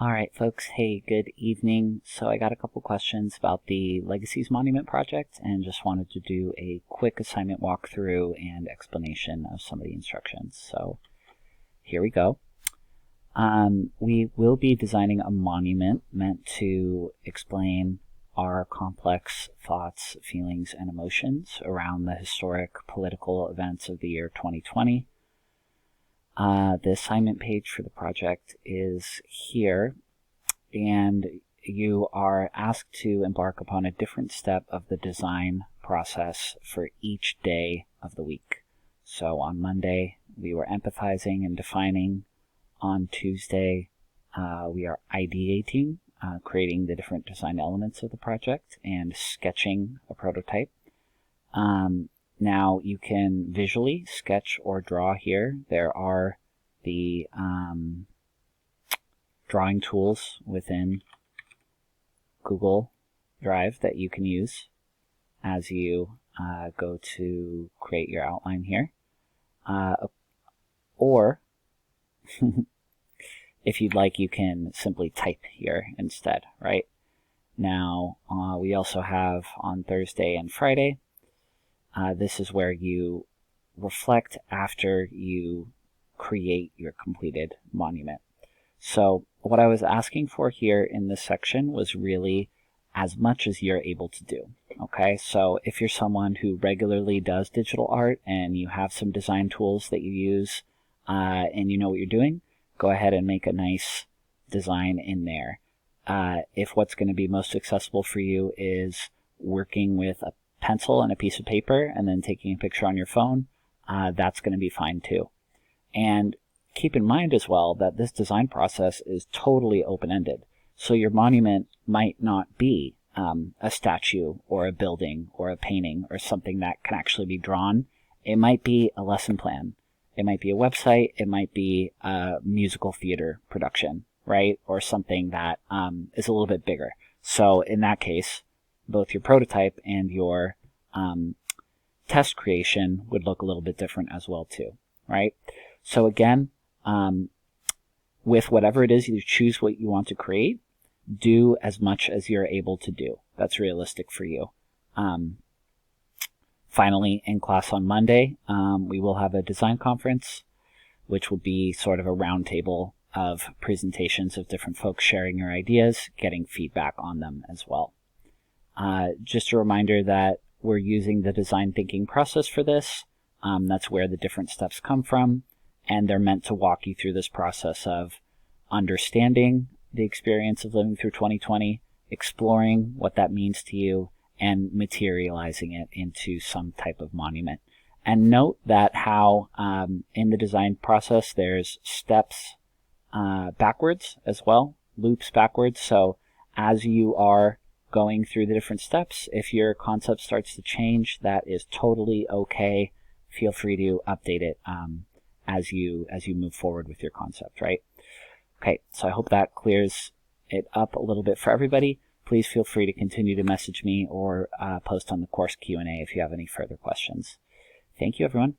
All right, folks. Hey, good evening. So I got a couple questions about the Legacies Monument project and just wanted to do a quick assignment walkthrough and explanation of some of the instructions. So here we go. We will be designing a monument meant to explain our complex thoughts, feelings, and emotions around the historic political events of the year 2020. The assignment page for the project is here, and you are asked to embark upon a different step of the design process for each day of the week. So on Monday, we were empathizing and defining. On Tuesday, we are ideating, creating the different design elements of the project and sketching a prototype. Now you can visually sketch or draw here. There are the drawing tools within Google Drive that you can use as you go to create your outline here. Or if you'd like, you can simply type here instead, right? Now, we also have on Thursday and Friday, this is where you reflect after you create your completed monument. So what I was asking for here in this section was really as much as you're able to do. Okay, so if you're someone who regularly does digital art and you have some design tools that you use and you know what you're doing, go ahead and make a nice design in there. If what's going to be most accessible for you is working with a pencil and a piece of paper and then taking a picture on your phone, that's going to be fine too. And keep in mind as well that this design process is totally open-ended. So your monument might not be a statue or a building or a painting or something that can actually be drawn. It might be a lesson plan. It might be a website. It might be a musical theater production, right? Or something that is a little bit bigger. So in that case, both your prototype and your test creation would look a little bit different as well too, right? So again, with whatever it is you choose what you want to create, do as much as you're able to do. That's realistic for you. Finally, in class on Monday, we will have a design conference, which will be sort of a roundtable of presentations of different folks sharing your ideas, getting feedback on them as well. Just a reminder that we're using the design thinking process for this. That's where the different steps come from, and they're meant to walk you through this process of understanding the experience of living through 2020, exploring what that means to you, and materializing it into some type of monument. And note that how in the design process there's steps backwards as well, loops backwards. So as you are going through the different steps, if your concept starts to change, that is totally okay. Feel free to update it as you move forward with your concept, right? Okay, so I hope that clears it up a little bit for everybody. Please feel free to continue to message me or post on the course Q&A if you have any further questions. Thank you, everyone.